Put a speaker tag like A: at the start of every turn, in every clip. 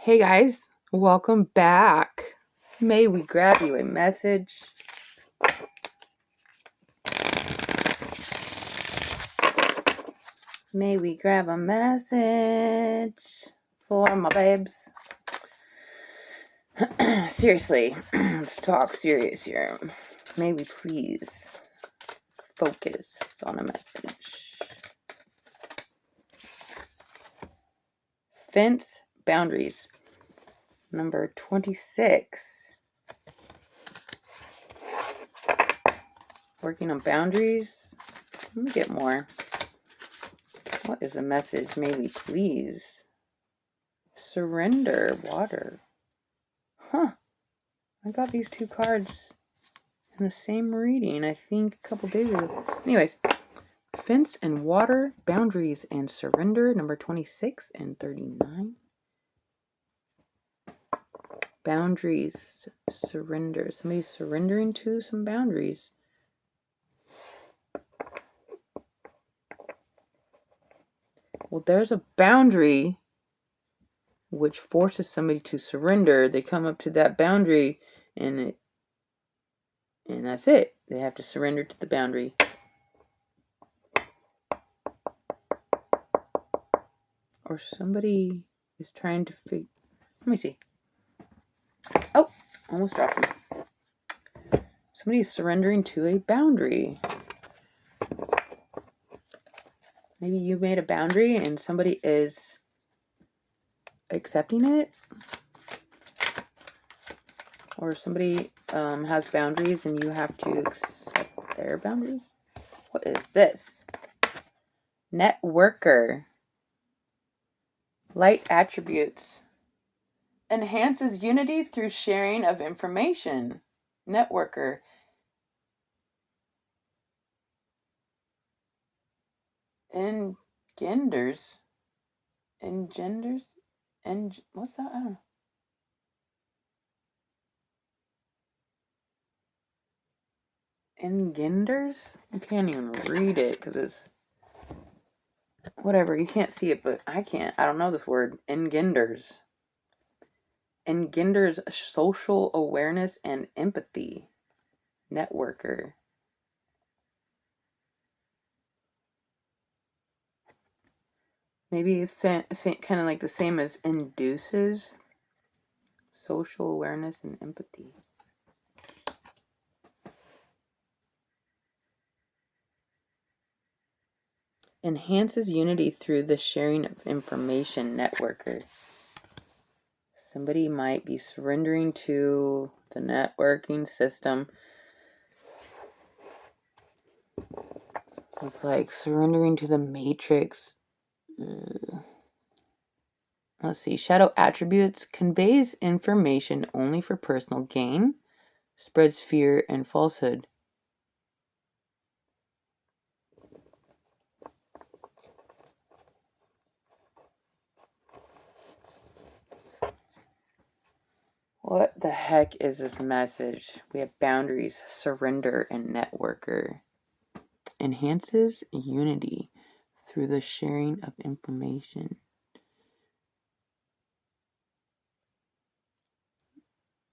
A: Hey guys, welcome back. May we grab you a message? May we grab a message for my babes? Seriously, let's talk serious here. May we please focus on a message? Fence boundaries. Number 26. Working on boundaries. Let me get more. What is the message? May we please surrender water. Huh. I got these two cards in the same reading, I think, a couple days ago. Anyways, fence and water, boundaries and surrender, number 26 and 39. Boundaries, surrender. Somebody's surrendering to some boundaries. Well, there's a boundary which forces somebody to surrender. They come up to that boundary and that's it. They have to surrender to the boundary. Or somebody is trying to let me see. Oh, almost dropped him. Somebody is surrendering to a boundary. Maybe you made a boundary and somebody is accepting it. Or somebody has boundaries and you have to accept their boundaries. What is this? Networker. Light attributes. Enhances unity through sharing of information. Networker. Engenders. What's that? I don't know. Engenders? I can't even read it because it's whatever. You can't see it, but I can't. I don't know this word. Engenders. Engenders social awareness and empathy. Networker. Maybe it's kind of like the same as induces. Social awareness and empathy. Enhances unity through the sharing of information. Networker. Somebody might be surrendering to the networking system. It's like surrendering to the matrix. Let's see. Shadow attributes conveys information only for personal gain, spreads fear and falsehood. What the heck is this message? We have boundaries, surrender, and networker. Enhances unity through the sharing of information.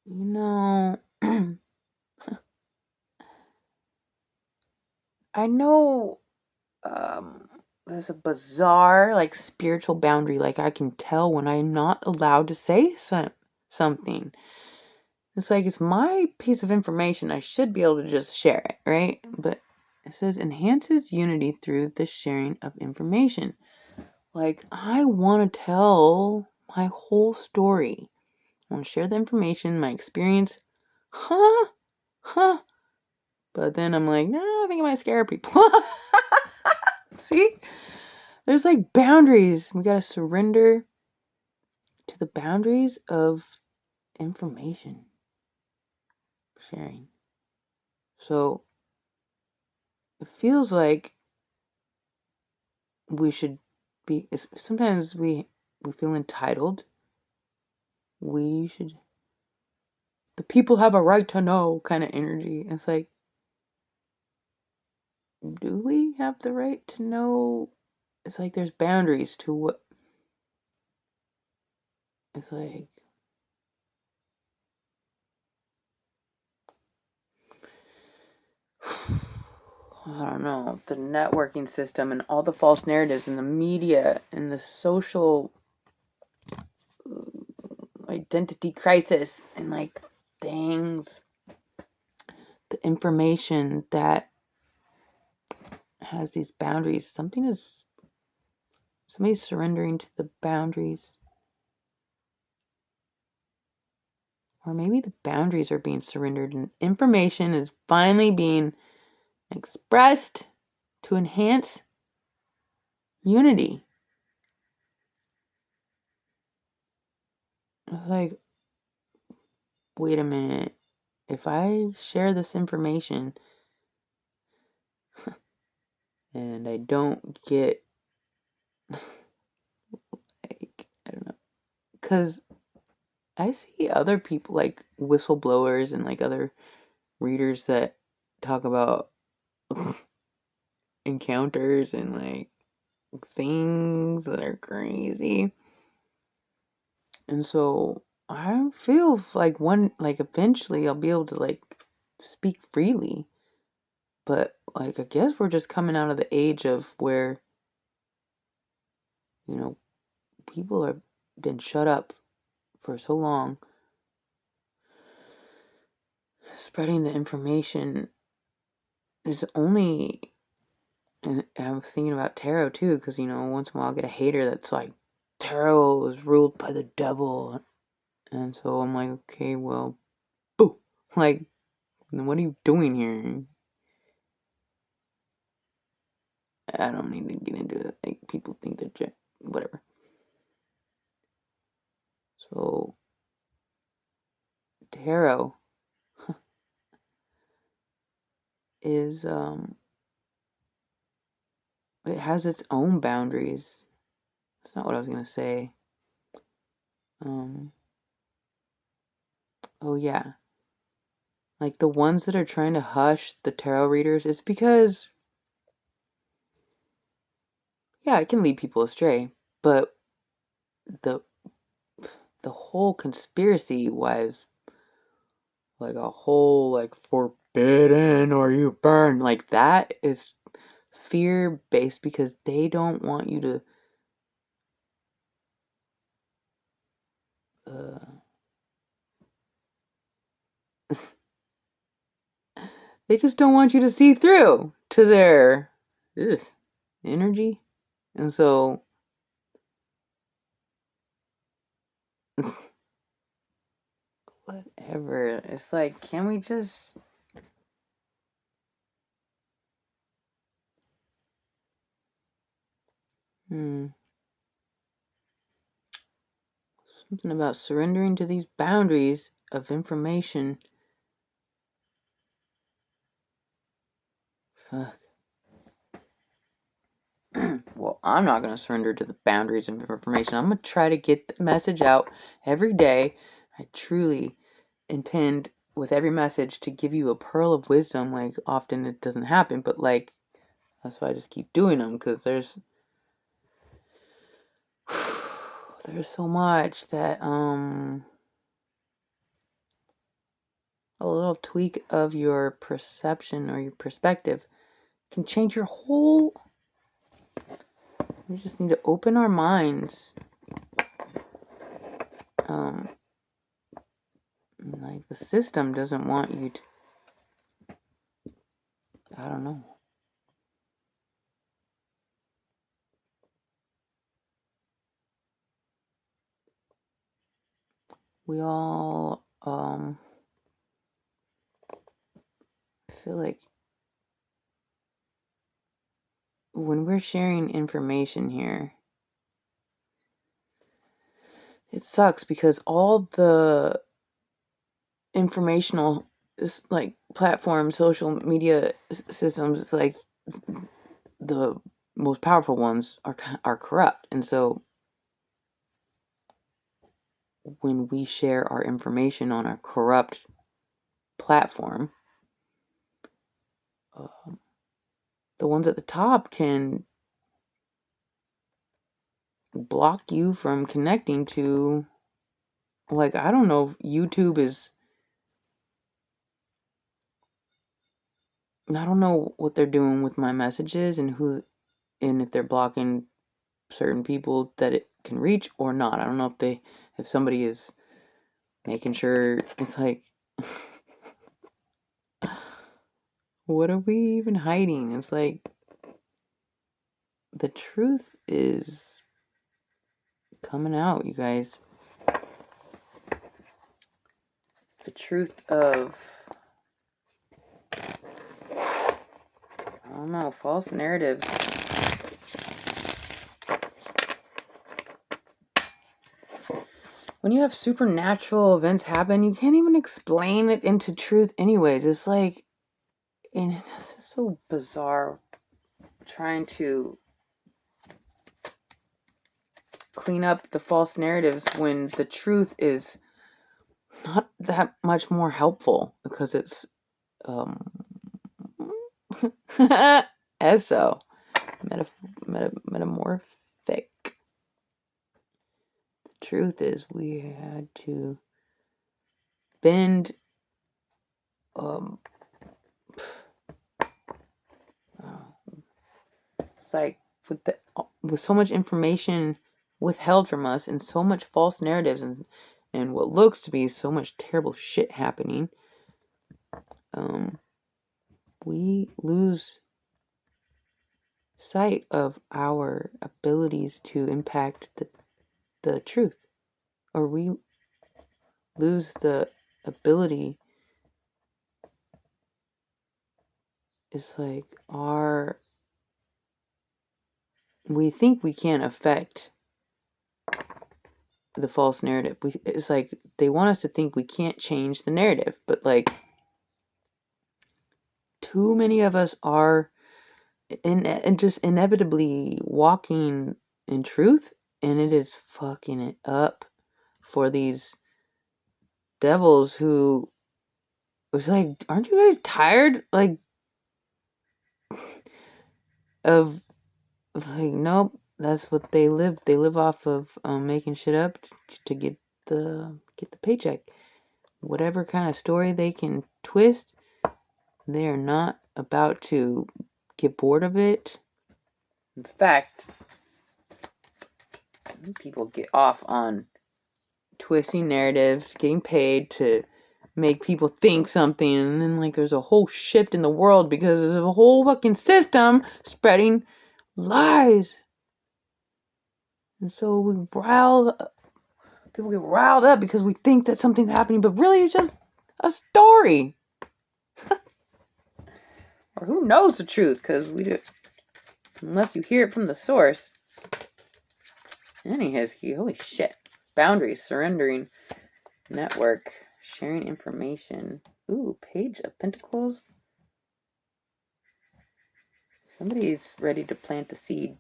A: You know, I know there's a bizarre, like, spiritual boundary. Like, I can tell when I'm not allowed to say something. It's like, it's my piece of information. I should be able to just share it, right? But it says enhances unity through the sharing of information. Like, I want to tell my whole story. I want to share the information, my experience. Huh? But then I'm like, no, I think I might scare people. See? There's like boundaries. We got to surrender to the boundaries of information sharing. So it feels like we should be, sometimes we feel entitled. The people have a right to know kind of energy. It's like, do we have the right to know? It's like there's boundaries to what, It's like, I don't know, the networking system and all the false narratives and the media and the social identity crisis and like things, the information that has these boundaries. Somebody's surrendering to the boundaries. Or maybe the boundaries are being surrendered and information is finally being expressed to enhance unity. It's like, wait a minute. If I share this information and I don't get, like, I don't know, because I see other people like whistleblowers and like other readers that talk about encounters and like things that are crazy. And so I feel like eventually I'll be able to like speak freely. But like I guess we're just coming out of the age of where, you know, people have been shut up for so long. Spreading the information is only, and I was thinking about tarot too, because once in a while I get a hater that's like, tarot is ruled by the devil. And so I'm like, okay, well, boo. Like, what are you doing here? I don't need to get into it. Like, people think they're whatever. So, tarot is, it has its own boundaries. That's not what I was going to say. Oh yeah. Like, the ones that are trying to hush the tarot readers, it's because, yeah, it can lead people astray, but the whole conspiracy was like a whole like forbidden or you burn, like that is fear based because they don't want you to they just don't want you to see through to their energy. And so whatever, it's like, can we just something about surrendering to these boundaries of information. Fuck. Well, I'm not going to surrender to the boundaries of information. I'm going to try to get the message out every day. I truly intend with every message to give you a pearl of wisdom. Like, often it doesn't happen, but like, that's why I just keep doing them, because there's so much that a little tweak of your perception or your perspective can change your whole. We just need to open our minds. Like, the system doesn't want you to, I don't know. We all feel like when we're sharing information here, it sucks because all the informational like platforms, social media systems, it's like the most powerful ones are corrupt. And so when we share our information on a corrupt platform, the ones at the top can block you from connecting to Like, I don't know if YouTube is... I don't know what they're doing with my messages and if they're blocking certain people that it can reach or not. I don't know if somebody is making sure. It's like, what are we even hiding? It's like, the truth is coming out, you guys. The truth of, I don't know, false narratives. When you have supernatural events happen, you can't even explain it into truth anyways. It's like, and it's so bizarre trying to clean up the false narratives when the truth is not that much more helpful, because it's eso metamorphic. The truth is, we had to bend it's like with so much information withheld from us and so much false narratives and what looks to be so much terrible shit happening, we lose sight of our abilities to impact the truth, or we lose the ability. It's like we think we can't affect the false narrative. It's like they want us to think we can't change the narrative, but like, too many of us are and just inevitably walking in truth, and it is fucking it up for these devils who was like, aren't you guys tired, like, of like, nope, that's what they live off of, making shit up to get the paycheck. Whatever kind of story they can twist, they are not about to get bored of it. In fact, people get off on twisting narratives, getting paid to make people think something, and then like there's a whole shift in the world because there's a whole fucking system spreading lies. And so people get riled up because we think that something's happening, but really it's just a story. Or who knows the truth, because unless you hear it from the source. Any Hizky, holy shit. Boundaries, surrendering, network, sharing information. Ooh, Page of Pentacles. Somebody's ready to plant the seed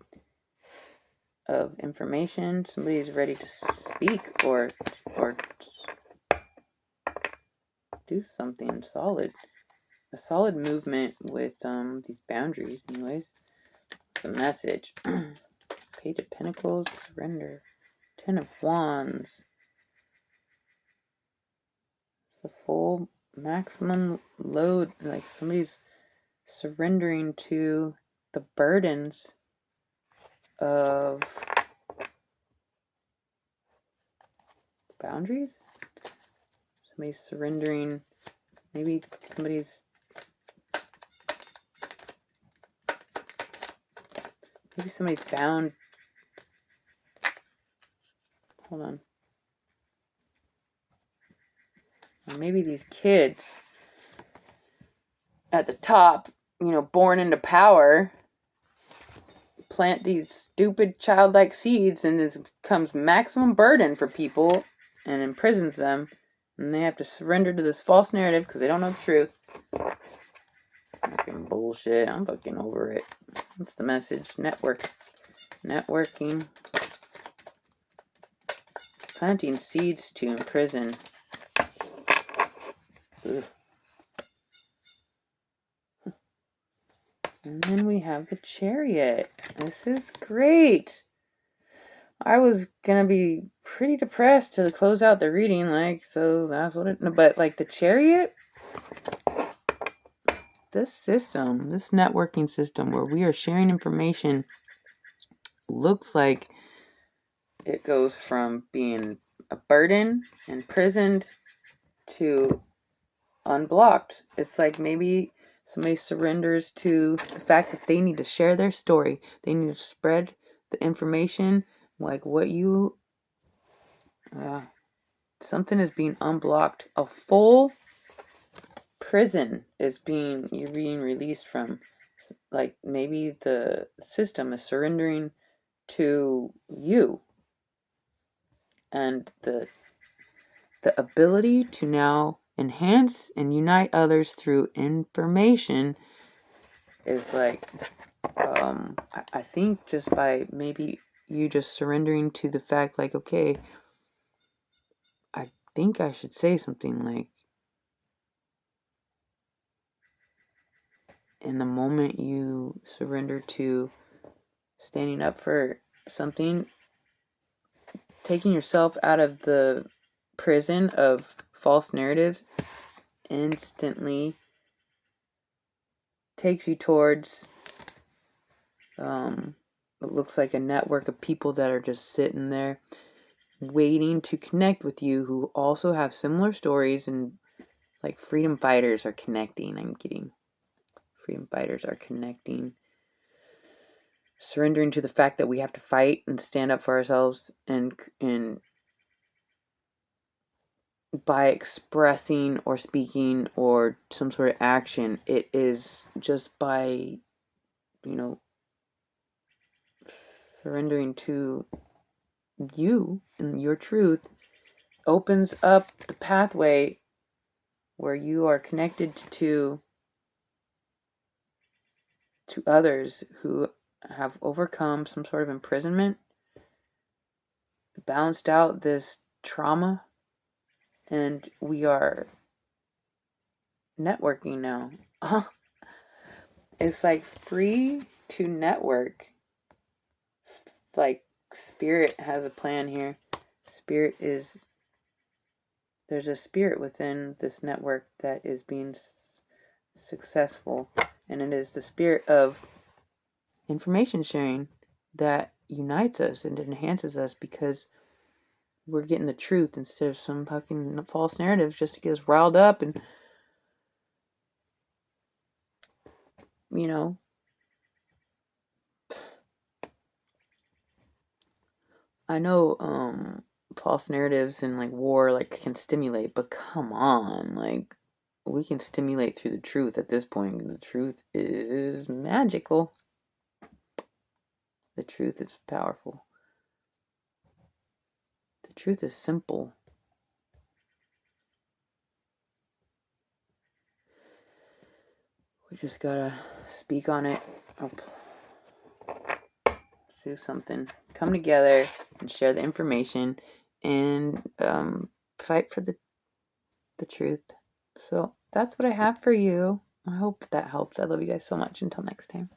A: of information. Somebody's ready to speak or do something solid. A solid movement with these boundaries, anyways. What's the message? Page of Pentacles, surrender. 10 of Wands. It's the full maximum load, like somebody's surrendering to the burdens of boundaries. Somebody's surrendering. Maybe somebody's bound. Hold on. Or maybe these kids at the top, born into power, plant these stupid childlike seeds, and it becomes maximum burden for people and imprisons them, and they have to surrender to this false narrative because they don't know the truth. Fucking bullshit. I'm fucking over it. What's the message? Networking. Planting seeds to imprison. Ugh. And then we have the Chariot. This is great. I was gonna be pretty depressed to close out the reading, like, so that's what it, but like the Chariot, this system, this networking system where we are sharing information, looks like it goes from being a burden, imprisoned, to unblocked. It's like maybe somebody surrenders to the fact that they need to share their story. They need to spread the information, like what you, something is being unblocked. A full prison is you're being released from. Like maybe the system is surrendering to you, and the ability to now enhance and unite others through information is like, I think just by maybe you just surrendering to the fact, like, okay, I think I should say something, like, in the moment you surrender to standing up for something, taking yourself out of the prison of false narratives instantly takes you towards it looks like a network of people that are just sitting there waiting to connect with you, who also have similar stories, and like freedom fighters are connecting. I'm getting freedom fighters are connecting, surrendering to the fact that we have to fight and stand up for ourselves, and by expressing or speaking or some sort of action, it is just by, surrendering to you and your truth, opens up the pathway where you are connected to others who have overcome some sort of imprisonment, balanced out this trauma, and we are networking now. It's like free to network. Like spirit has a plan here. There's a spirit within this network that is being successful, and it is the spirit of information sharing that unites us and enhances us, because we're getting the truth instead of some fucking false narratives just to get us riled up. And I know false narratives and like war like can stimulate, but come on, like we can stimulate through the truth at this point. The truth is magical. The truth is powerful. The truth is simple. We just gotta speak on it. Do something. Come together and share the information, and fight for the truth. So that's what I have for you. I hope that helps. I love you guys so much. Until next time.